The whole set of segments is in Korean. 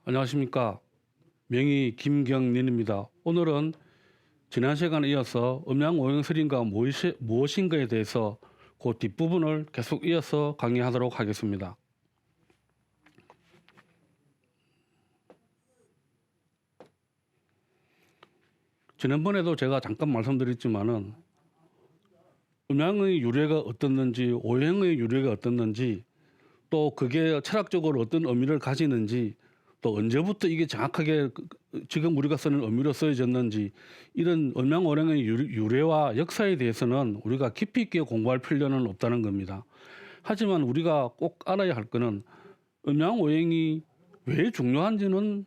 안녕하십니까. 명의 김경린입니다. 오늘은 지난 시간에 이어서 음양오행설인가 무엇인가에 대해서 그 뒷부분을 계속 이어서 강의하도록 하겠습니다. 지난번에도 제가 잠깐 말씀드렸지만은 음양의 유래가 어떻는지, 오행의 유래가 어떻는지, 또 그게 철학적으로 어떤 의미를 가지는지, 또 언제부터 이게 정확하게 지금 우리가 쓰는 의미로 쓰여졌는지, 이런 음양오행의 유래와 역사에 대해서는 우리가 깊이 있게 공부할 필요는 없다는 겁니다. 하지만 우리가 꼭 알아야 할 거는 음양오행이 왜 중요한지는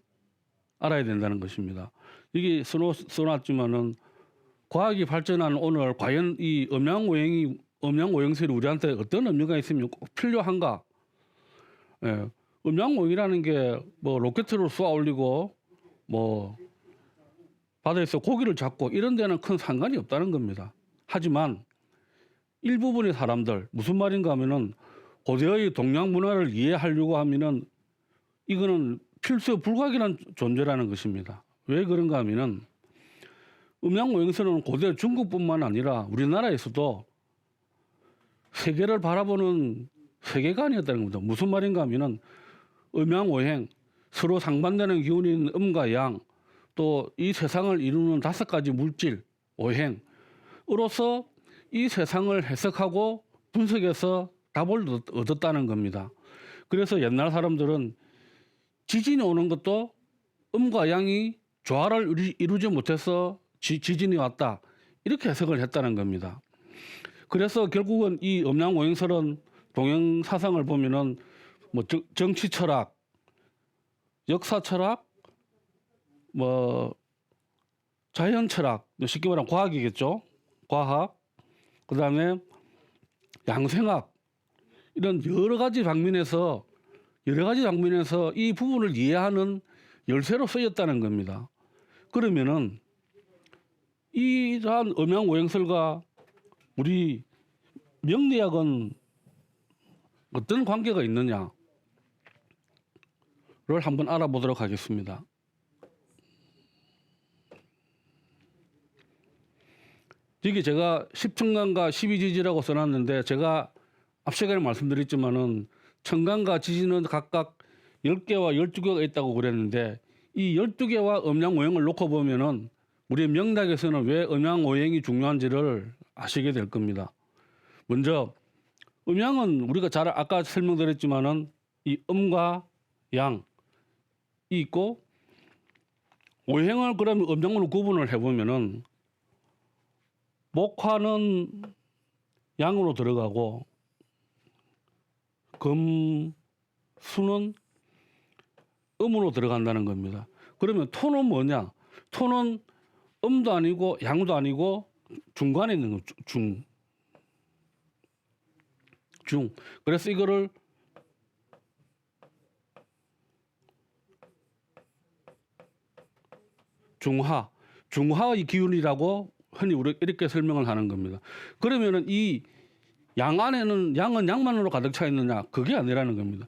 알아야 된다는 것입니다. 이게 써놨지만은 과학이 발전한 오늘 과연 이 음양오행설이 우리한테 어떤 의미가 있으면 꼭 필요한가? 예, 음양오행이라는 게 뭐 로켓으로 쏘아 올리고 뭐 바다에서 고기를 잡고 이런 데는 큰 상관이 없다는 겁니다. 하지만 일부분의 사람들, 무슨 말인가 하면은 고대의 동양 문화를 이해하려고 하면은 이거는 필수 불가결한 존재라는 것입니다. 왜 그런가 하면은 음양오행설은 고대 중국뿐만 아니라 우리나라에서도 세계를 바라보는 세계관이었다는 겁니다. 무슨 말인가 하면은 음양오행, 서로 상반되는 기운이 있는 음과 양, 또 이 세상을 이루는 5가지 물질, 오행으로서 이 세상을 해석하고 분석해서 답을 얻었다는 겁니다. 그래서 옛날 사람들은 지진이 오는 것도 음과 양이 조화를 이루지 못해서 지진이 왔다, 이렇게 해석을 했다는 겁니다. 그래서 결국은 이 음양오행설은 동양 사상을 보면은 뭐 정치 철학, 역사 철학, 뭐 자연 철학, 쉽게 말하면 과학이겠죠. 과학, 그다음에 양생학, 이런 여러 가지 방면에서 이 부분을 이해하는 열쇠로 쓰였다는 겁니다. 그러면은 이러한 음양오행설과 우리 명리학은 어떤 관계가 있느냐를 한번 알아보도록 하겠습니다. 여기 제가 10천간과 12지지라고 써놨는데, 제가 앞 시간에 말씀드렸지만은 천간과 지지는 각각 10개와 12개가 있다고 그랬는데, 이 12개와 음양오행을 놓고 보면은 우리 명리학에서는 왜 음양오행이 중요한지를 아시게 될 겁니다. 먼저 음양은 우리가 잘 아까 설명드렸지만은 이 음과 양이 있고, 오행을 그러면 음양으로 구분을 해보면은 목화는 양으로 들어가고 금수는 음으로 들어간다는 겁니다. 그러면 토는 뭐냐? 토는 음도 아니고 양도 아니고 중간에 있는 거, 중. 그래서 이거를 중하의 기운이라고 흔히 우리 이렇게 설명을 하는 겁니다. 그러면은 이 양 안에는 양은 양만으로 가득 차 있느냐? 그게 아니라는 겁니다.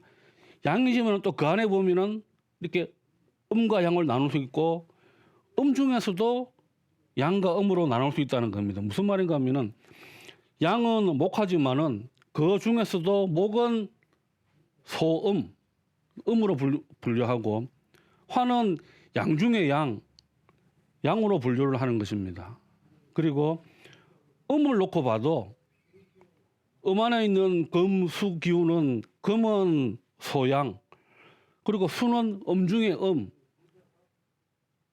양이지만 또 그 안에 보면은 이렇게 음과 양을 나눌 수 있고, 음 중에서도 양과 음으로 나눌 수 있다는 겁니다. 무슨 말인가 하면은 양은 목하지만은 그 중에서도 목은 소음, 음으로 분류하고, 화는 양 중에 양으로 분류를 하는 것입니다. 그리고 음을 놓고 봐도 음 안에 있는 금, 수 기운은 금은 소양, 그리고 수는 음 중에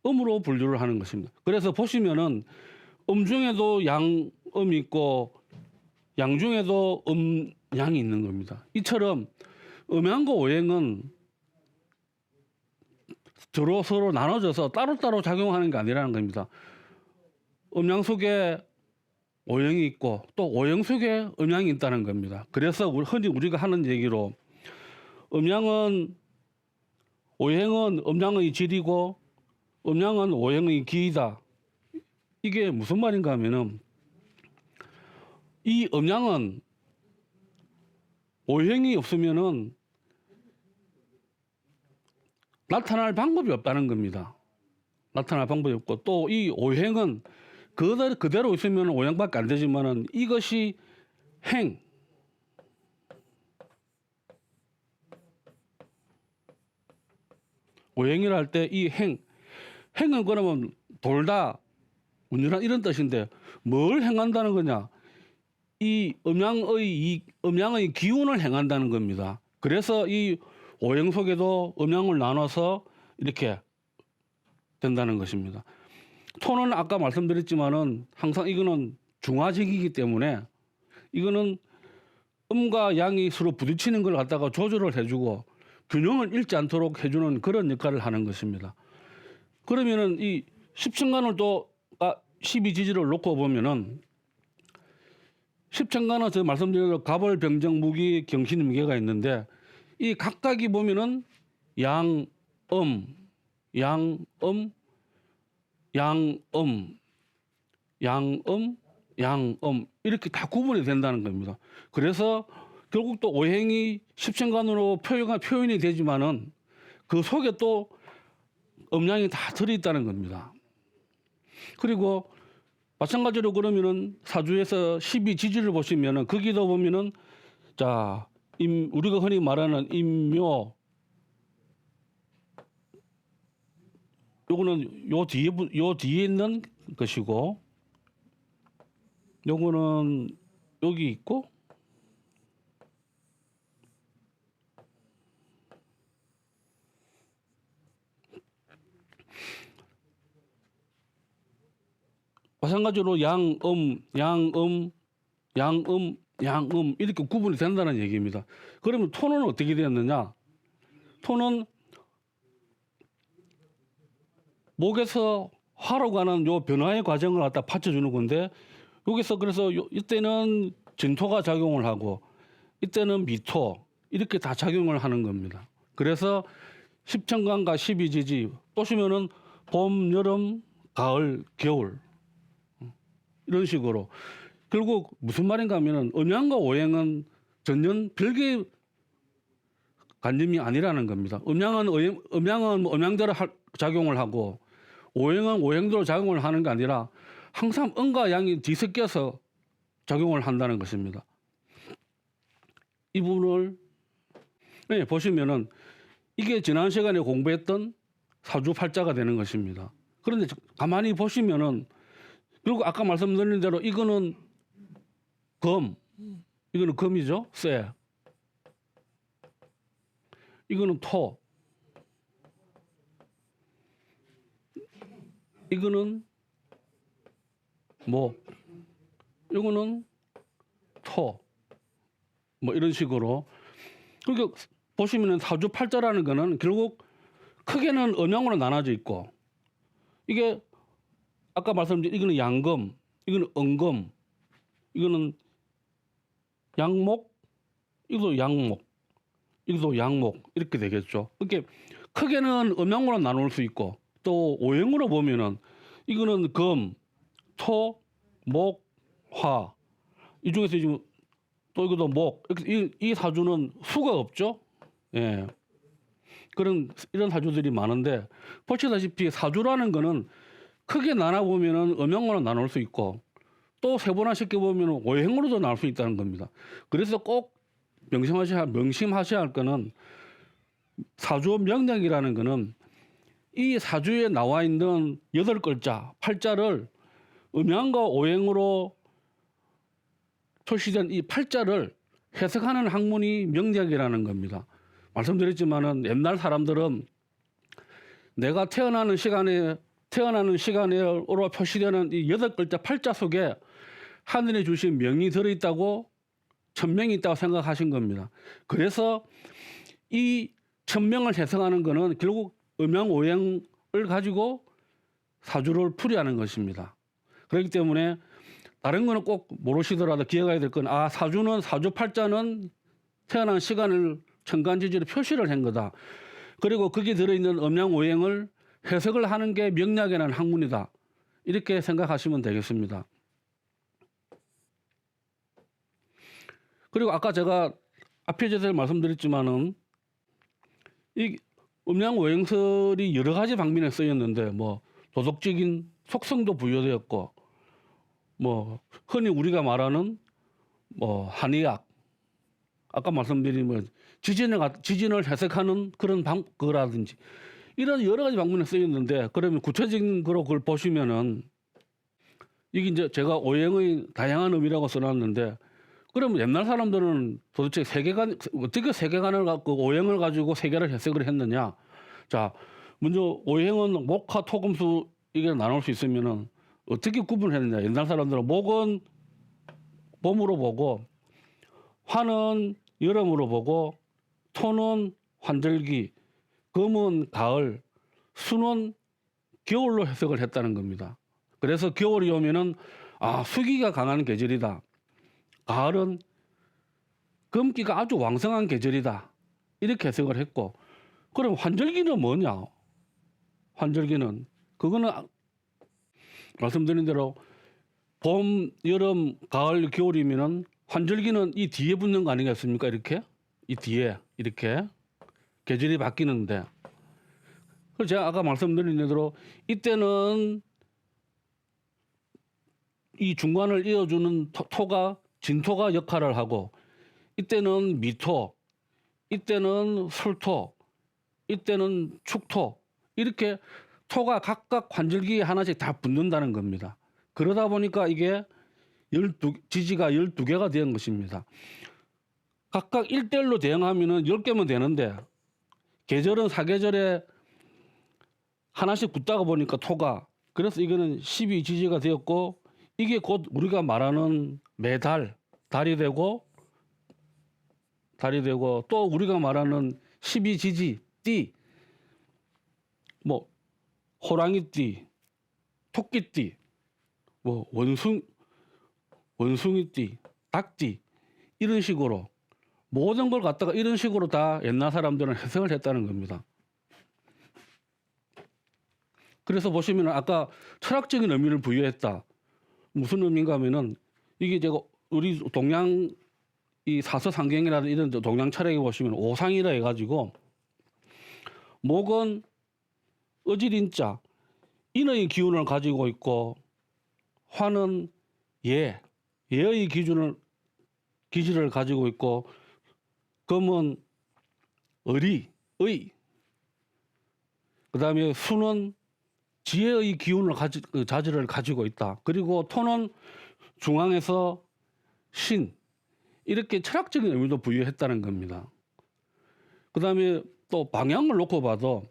음으로 분류를 하는 것입니다. 그래서 보시면은 음 중에도 음이 있고 양 중에도 양이 있는 겁니다. 이처럼 음양과 오행은 서로 나눠져서 따로따로 작용하는 게 아니라는 겁니다. 음양 속에 오행이 있고 또 오행 속에 음양이 있다는 겁니다. 그래서 흔히 우리가 하는 얘기로 오행은 음양의 질이고 음양은 오행의 기이다. 이게 무슨 말인가 하면은 이 음양은 오행이 없으면은 나타날 방법이 없다는 겁니다. 나타날 방법이 없고 또 이 오행은 그대로 있으면 오행밖에 안 되지만은 이것이 행, 오행이라 할 때 이 행은 그러면 돌다, 운전한 이런 뜻인데 뭘 행한다는 거냐? 이 음양의 기운을 행한다는 겁니다. 그래서 이 오행 속에도 음양을 나눠서 이렇게 된다는 것입니다. 토는 아까 말씀드렸지만은 항상 이거는 중화적이기 때문에 이거는 음과 양이 서로 부딪히는 걸 갖다가 조절을 해주고 균형을 잃지 않도록 해주는 그런 역할을 하는 것입니다. 그러면은 이 십천간을 또 12지지를 놓고 보면은 십천간은 제가 말씀드린 대로 갑을, 병정, 무기, 경신, 무게가 있는데 이 각각이 보면은 양음, 양음, 양음, 양음 이렇게 다 구분이 된다는 겁니다. 그래서 결국 또 오행이 십천간으로 표현이 되지만은 그 속에 또 음양이 다 들어있다는 겁니다. 그리고 마찬가지로 그러면은 사주에서 12지지를 보시면은 거기도 보면은 자, 우리가 흔히 말하는 임묘, 요거는 요 뒤에 있는 것이고 요거는 여기 있고 마찬가지로 양음 이렇게 구분이 된다는 얘기입니다. 그러면 토는 어떻게 되었느냐? 토는 목에서 화로 가는 요 변화의 과정을 갖다 받쳐주는 건데 여기서 그래서 이때는 진토가 작용을 하고 이때는 미토 이렇게 다 작용을 하는 겁니다. 그래서 십천간과 12지지 보시면은 봄, 여름, 가을, 겨울 이런 식으로 결국 무슨 말인가 하면은 음양과 오행은 전혀 별개의 관념이 아니라는 겁니다. 음양은 음양대로 작용을 하고 오행은 오행대로 작용을 하는 게 아니라 항상 음과 양이 뒤섞여서 작용을 한다는 것입니다. 이 부분을 보시면은 이게 지난 시간에 공부했던 사주팔자가 되는 것입니다. 그런데 가만히 보시면은 그리고 아까 말씀드린 대로 이거는 이거는 금이죠. 쇠. 이거는 토. 이거는 목. 이거는 토. 뭐 이런 식으로. 그러니까 보시면은 사주팔자라는 거는 결국 크게는 음양으로 나눠져 있고 이게 아까 말씀드린 이거는 양금, 이거는 음금, 이거는 양목, 이것도 양목, 이것도 양목 이렇게 되겠죠. 이렇게 크게는 음양으로 나눌 수 있고 또 오행으로 보면은 이거는 금, 토, 목, 화. 이 중에서 지금 또 이것도 목. 이 사주는 수가 없죠. 예. 이런 사주들이 많은데 보시다시피 사주라는 거는 크게 나눠 보면은 음양으로 나눌 수 있고 또 세분화시켜 보면 오행으로도 나눌 수 있다는 겁니다. 그래서 꼭 명심하셔야 할 거는 사주 명령이라는 거는 이 사주에 나와 있는 8글자, 8자를 음양과 오행으로 표시된 이 8자를 해석하는 학문이 명리학이라는 겁니다. 말씀드렸지만은 옛날 사람들은 내가 태어나는 시간으로 표시되는 이 8글자 8자 속에 하늘에 주신 명이 들어있다고 천명이 있다고 생각하신 겁니다. 그래서 이 천명을 해석하는 것은 결국 음양 오행을 가지고 사주를 풀이하는 것입니다. 그렇기 때문에 다른 거는 꼭 모르시더라도 기억해야 될 건 사주는 사주 팔자는 태어난 시간을 천간지지로 표시를 한 거다. 그리고 거기에 들어있는 음양 오행을 해석을 하는 게 명리학이라는 학문이다. 이렇게 생각하시면 되겠습니다. 그리고 아까 제가 앞에 제대로 말씀드렸지만은 음양 오행설이 여러 가지 방면에 쓰였는데 뭐 도덕적인 속성도 부여되었고 뭐 흔히 우리가 말하는 뭐 한의학 아까 말씀드린 뭐 지진을 해석하는 그런 거라든지 이런 여러 가지 방면에 쓰였는데 그러면 구체적인 거로 그걸 보시면은 이게 이제 제가 오행의 다양한 의미라고 써놨는데 그러면 옛날 사람들은 도대체 세계관 어떻게 세계관을 갖고 오행을 가지고 세계를 해석을 했느냐? 자, 먼저 오행은 목화 토금수 이게 나눌 수 있으면은 어떻게 구분했느냐? 옛날 사람들은 목은 봄으로 보고 화는 여름으로 보고 토는 환절기, 금은 가을, 수는 겨울로 해석을 했다는 겁니다. 그래서 겨울이 오면은 아, 수기가 강한 계절이다. 가을은 금기가 아주 왕성한 계절이다. 이렇게 해석을 했고 그럼 환절기는 뭐냐? 환절기는 그거는 말씀드린 대로 봄, 여름, 가을, 겨울이면은 환절기는 이 뒤에 붙는 거 아니겠습니까? 이렇게 이 뒤에 이렇게 계절이 바뀌는데 그래서 제가 아까 말씀드린 대로 이때는 이 중간을 이어주는 토가 진토가 역할을 하고 이때는 미토, 이때는 설토, 이때는 축토 이렇게 토가 각각 환절기에 하나씩 다 붙는다는 겁니다. 그러다 보니까 이게 지지가 12개가 된 것입니다. 각각 1대1로 대응하면은 10개면 되는데 계절은 사계절에 하나씩 붙다가 보니까 토가 그래서 이거는 12지지가 되었고 이게 곧 우리가 말하는 매달 달이 되고 또 우리가 말하는 12지지 띠 뭐 호랑이띠 토끼띠 뭐 원숭이띠 닭띠 이런 식으로 모든 걸 갖다가 이런 식으로 다 옛날 사람들은 해석을 했다는 겁니다. 그래서 보시면 아까 철학적인 의미를 부여했다. 무슨 의미인가 하면은 이게 제가 우리 동양 이 사서상경이라든 이런 동양 철학에 보시면 오상이라 해가지고 목은 어질인자 인의 기운을 가지고 있고 화는 예의 기질을 가지고 있고 금은 의 그다음에 수는 지혜의 기운을 자질을 가지고 있다. 그리고 토는 중앙에서 신 이렇게 철학적인 의미도 부여했다는 겁니다. 그다음에 또 방향을 놓고 봐도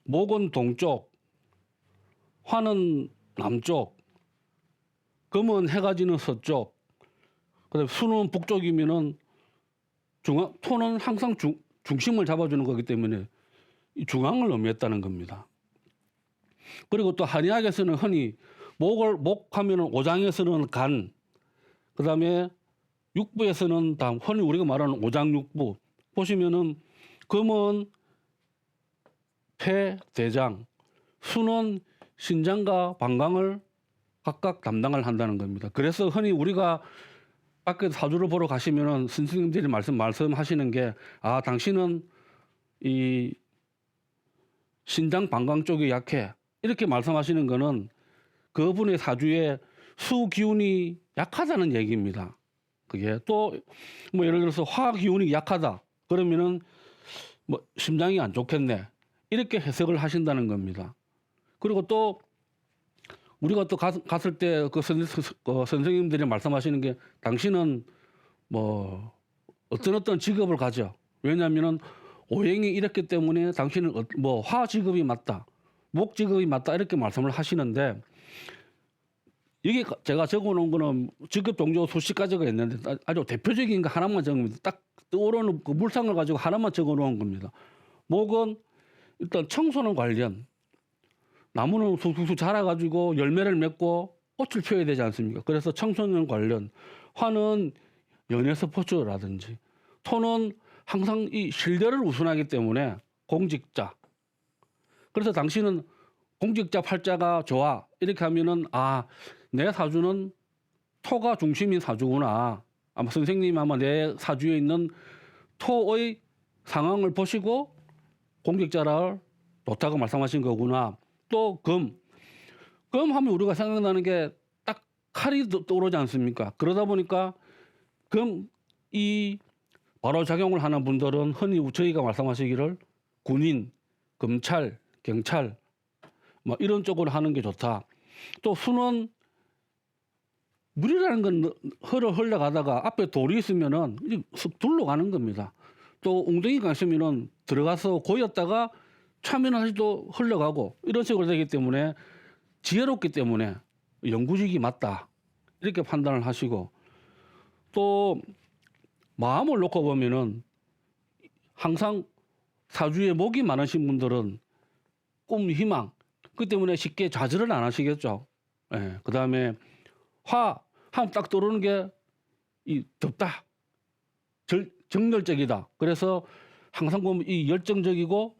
목은 동쪽, 화는 남쪽, 금은 해가 지는 서쪽, 그다음에 수는 북쪽이면은 토는 항상 중심을 잡아주는 거기 때문에 중앙을 의미했다는 겁니다. 그리고 또 한의학에서는 흔히 목하면은 오장에서는 간, 그다음에 육부에서는 흔히 우리가 말하는 오장육부 보시면은 금은 폐, 대장, 수는 신장과 방광을 각각 담당을 한다는 겁니다. 그래서 흔히 우리가 밖에 사주를 보러 가시면은 선생님들이 말씀하시는 게 아, 당신은 이 신장 방광 쪽이 약해. 이렇게 말씀하시는 거는 그분의 사주에 수 기운이 약하다는 얘기입니다. 그게 또 뭐 예를 들어서 화 기운이 약하다. 그러면은 뭐 심장이 안 좋겠네. 이렇게 해석을 하신다는 겁니다. 그리고 또 우리가 또 갔을 때 그 선생님들이 말씀하시는 게 당신은 뭐 어떤 직업을 가져. 왜냐하면은 오행이 이랬기 때문에 당신은 뭐 화 직업이 맞다. 목 직업이 맞다. 이렇게 말씀을 하시는데 여기 제가 적어놓은 거는 직업 종조 수십 가지가 있는데 아주 대표적인 거 하나만 적으면 딱 떠오르는 그 물상을 가지고 하나만 적어놓은 겁니다. 목은 일단 청소년 관련 나무는 쑥쑥 자라가지고 열매를 맺고 꽃을 피워야 되지 않습니까? 그래서 청소년 관련 화는 연애 스포츠라든지 토는 항상 이 신뢰를 우선하기 때문에 공직자. 그래서 당신은 공직자 팔자가 좋아 이렇게 하면은 아, 내 사주는 토가 중심인 사주구나. 아마 선생님 아마 내 사주에 있는 토의 상황을 보시고 공직자를 좋다고 말씀하신 거구나. 또 금 하면 우리가 생각나는 게 딱 칼이 떠오르지 않습니까? 그러다 보니까 이 바로 작용을 하는 분들은 흔히 저희가 말씀하시기를 군인, 검찰, 경찰 뭐 이런 쪽으로 하는 게 좋다. 또 수는 물이라는 건 흘러가다가 앞에 돌이 있으면은 쑥 둘러가는 겁니다. 또 웅덩이가 있으면은 들어가서 고였다가 차면은 다시 또 흘러가고 이런 식으로 되기 때문에 지혜롭기 때문에 영구직이 맞다 이렇게 판단을 하시고, 또 마음을 놓고 보면은 항상 사주에 목이 많으신 분들은 꿈, 희망 그 때문에 쉽게 좌절을 안 하시겠죠. 예. 그다음에 화 하면 딱 떠오르는 게 이 덥다, 정열적이다. 그래서 항상 보면 이 열정적이고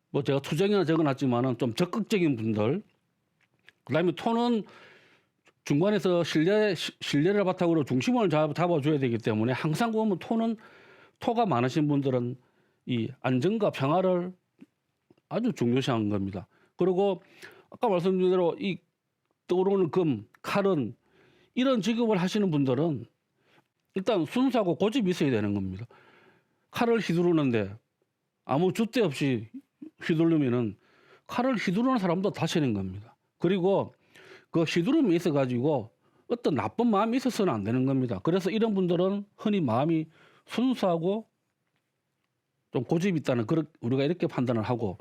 뭐 제가 투정이나 적어놨지만은 좀 적극적인 분들. 그다음에 토는 중간에서 신뢰를 바탕으로 중심을 잡아줘야 되기 때문에 항상 보면 토가 많으신 분들은 이 안정과 평화를 아주 중요시하는 겁니다. 그리고 아까 말씀드린 대로 이 떠오르는 금, 칼은 이런 직업을 하시는 분들은 일단 순수하고 고집이 있어야 되는 겁니다. 칼을 휘두르는데 아무 줏대 없이 휘두르면은 칼을 휘두르는 사람도 다치는 겁니다. 그리고 그 휘두름이 있어가지고 어떤 나쁜 마음이 있어서는 안 되는 겁니다. 그래서 이런 분들은 흔히 마음이 순수하고 좀 고집이 있다는 우리가 이렇게 판단을 하고,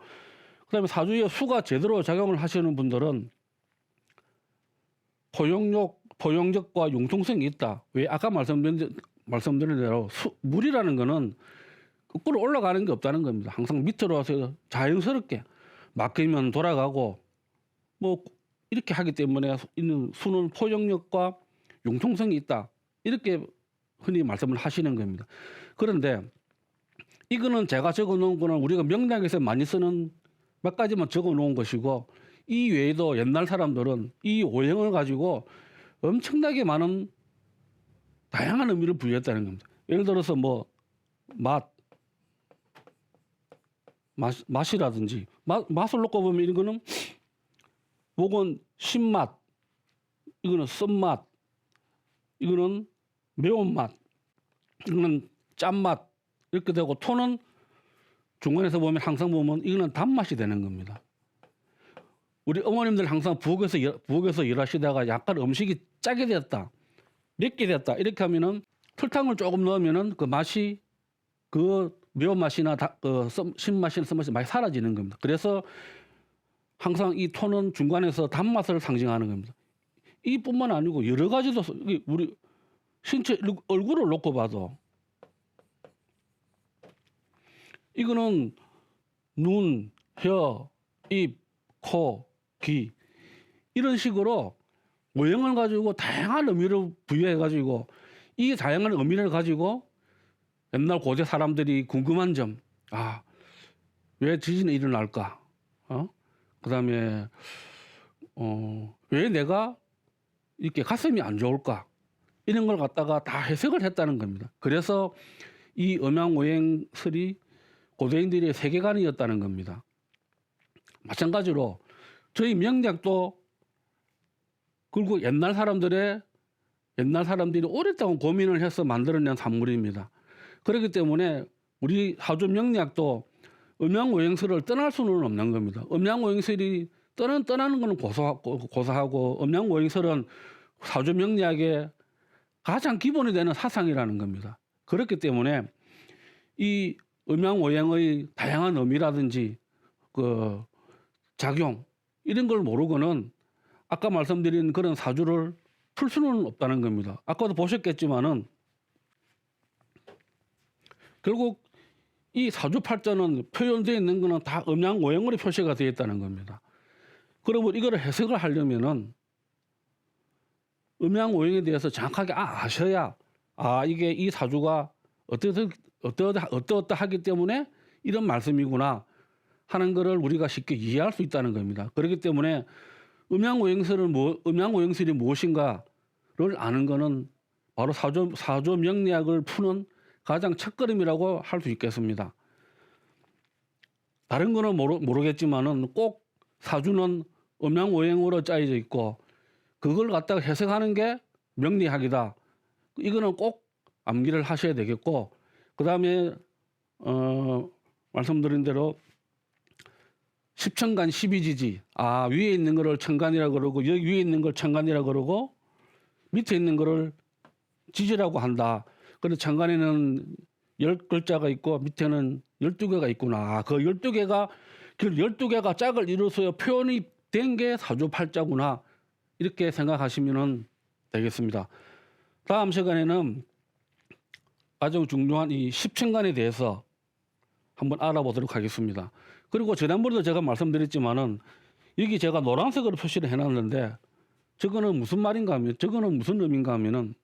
그다음에 사주에 수가 제대로 작용을 하시는 분들은 포용력과 융통성이 있다. 왜 아까 말씀드린 대로 물이라는 거는 거꾸로 올라가는 게 없다는 겁니다. 항상 밑으로 와서 자연스럽게 막히면 돌아가고 뭐 이렇게 하기 때문에 있는 수는 포용력과 융통성이 있다. 이렇게 흔히 말씀을 하시는 겁니다. 그런데 이거는 제가 적어 놓은 거는 우리가 명리학에서 많이 쓰는 몇 가지만 적어 놓은 것이고, 이 외에도 옛날 사람들은 이 오행을 가지고 엄청나게 많은 다양한 의미를 부여했다는 겁니다. 예를 들어서 뭐 맛이라든지 맛을 놓고 보면 이거는 목은 신맛, 이거는 쓴맛, 이거는 매운맛, 이거는 짠맛 이렇게 되고, 토는 중간에서 보면 항상 보면 이거는 단맛이 되는 겁니다. 우리 어머님들 항상 부엌에서 일하시다가 약간 음식이 짜게 됐다, 맵게 됐다 이렇게 하면은 설탕을 조금 넣으면은 그 맛이 그 매운맛이나 신맛이나 쓴맛이 많이 사라지는 겁니다. 그래서 항상 이 토는 중간에서 단맛을 상징하는 겁니다. 이뿐만 아니고 여러 가지도 우리 신체 얼굴을 놓고 봐도 이거는 눈, 혀, 입, 코, 귀 이런 식으로 모형을 가지고 다양한 의미를 부여해 가지고, 이 다양한 의미를 가지고 옛날 고대 사람들이 궁금한 점, 왜 지진이 일어날까? 그다음에 왜 내가 이렇게 가슴이 안 좋을까? 이런 걸 갖다가 다 해석을 했다는 겁니다. 그래서 이 음양오행설이 고대인들의 세계관이었다는 겁니다. 마찬가지로 저희 명리학도 그리고 옛날 사람들이 오랫동안 고민을 해서 만들어낸 산물입니다. 그렇기 때문에 우리 사주 명리학도 음양오행설을 떠날 수는 없는 겁니다. 음양오행설이 떠나는 것은 고사하고 음양오행설은 사주 명리학의 가장 기본이 되는 사상이라는 겁니다. 그렇기 때문에 이 음양오행의 다양한 의미라든지 그 작용 이런 걸 모르고는 아까 말씀드린 그런 사주를 풀 수는 없다는 겁니다. 아까도 보셨겠지만은 결국 이 사주팔자는 표현되어 있는 거는 다 음양오행으로 표시가 되어 있다는 겁니다. 그러면 이거를 해석을 하려면은 음양오행에 대해서 정확하게 아셔야 이게 이 사주가 어떠하기 때문에 이런 말씀이구나 하는 거를 우리가 쉽게 이해할 수 있다는 겁니다. 그렇기 때문에 음양오행설이 무엇인가를 아는 거는 바로 사주 명리학을 푸는 가장 첫걸음이라고 할 수 있겠습니다. 다른 거는 모르겠지만은 꼭 사주는 음양오행으로 짜여져 있고 그걸 갖다가 해석하는 게 명리학이다. 이거는 꼭 암기를 하셔야 되겠고 그다음에 말씀드린 대로 십천간 십이지지. 위에 있는 거를 천간이라 그러고 여기 위에 있는 걸 천간이라 그러고 밑에 있는 거를 지지라고 한다. 그런데 천간에는 10글자가 있고 밑에는 12개가 있구나. 그 12개가 그 12개가 짝을 이루어서 표현이 된 게 사주팔자구나. 이렇게 생각하시면 되겠습니다. 다음 시간에는 아주 중요한 이 십천간에 대해서 한번 알아보도록 하겠습니다. 그리고 지난번에도 제가 말씀드렸지만은 여기 제가 노란색으로 표시를 해놨는데 저거는 무슨 말인가 하면 저거는 무슨 의미인가 하면은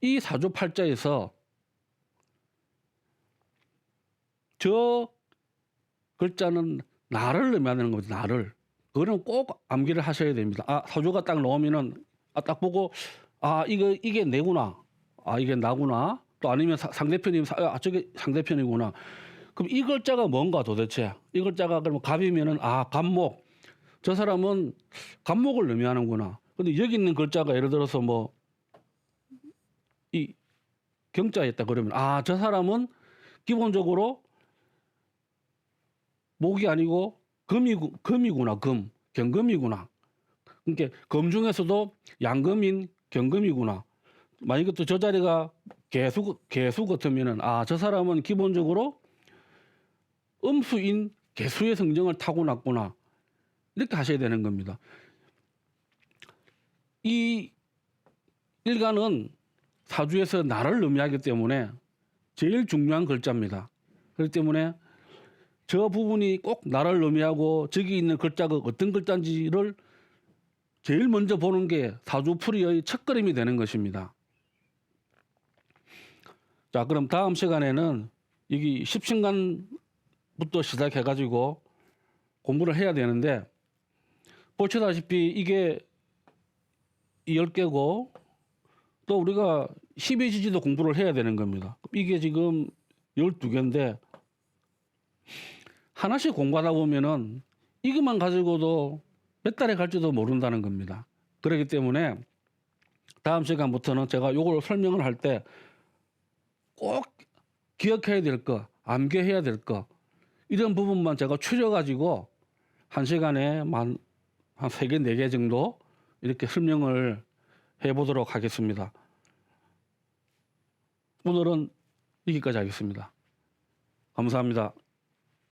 이 사주팔자에서 저 글자는 나를 의미하는 거죠. 나를. 그거는 꼭 암기를 하셔야 됩니다. 사주가 딱 나오면은 딱 보고 이게 내구나. 이게 나구나. 또 아니면 상대편이 저게 상대편이구나. 그럼 이 글자가 뭔가 도대체? 이 글자가 그러면 갑이면은 갑목. 저 사람은 갑목을 의미하는구나. 근데 여기 있는 글자가 예를 들어서 뭐 이 경자였다 그러면 저 사람은 기본적으로 목이 아니고 금이구나. 경금이구나. 그러니까 금 중에서도 양금인 경금이구나. 만약에 또 저 자리가 개수 같으면은 저 사람은 기본적으로 음수인 개수의 성정을 타고났구나. 이렇게 하셔야 되는 겁니다. 이 일간은 사주에서 나를 의미하기 때문에 제일 중요한 글자입니다. 그렇기 때문에 저 부분이 꼭 나를 의미하고 저기 있는 글자가 어떤 글자인지를 제일 먼저 보는 게 사주풀이의 첫걸음이 되는 것입니다. 자, 그럼 다음 시간에는 여기 십신간부터 시작해가지고 공부를 해야 되는데 보시다시피 이게 10개고 또 우리가 12지지도 공부를 해야 되는 겁니다. 이게 지금 12개인데 하나씩 공부하다 보면은 이것만 가지고도 몇 달에 갈지도 모른다는 겁니다. 그렇기 때문에 다음 시간부터는 제가 이걸 설명을 할 때 꼭 기억해야 될 거, 암기해야 될 거 이런 부분만 제가 추려가지고 한 시간에 한 3개, 4개 정도 이렇게 설명을 해보도록 하겠습니다. 오늘은 여기까지 하겠습니다. 감사합니다.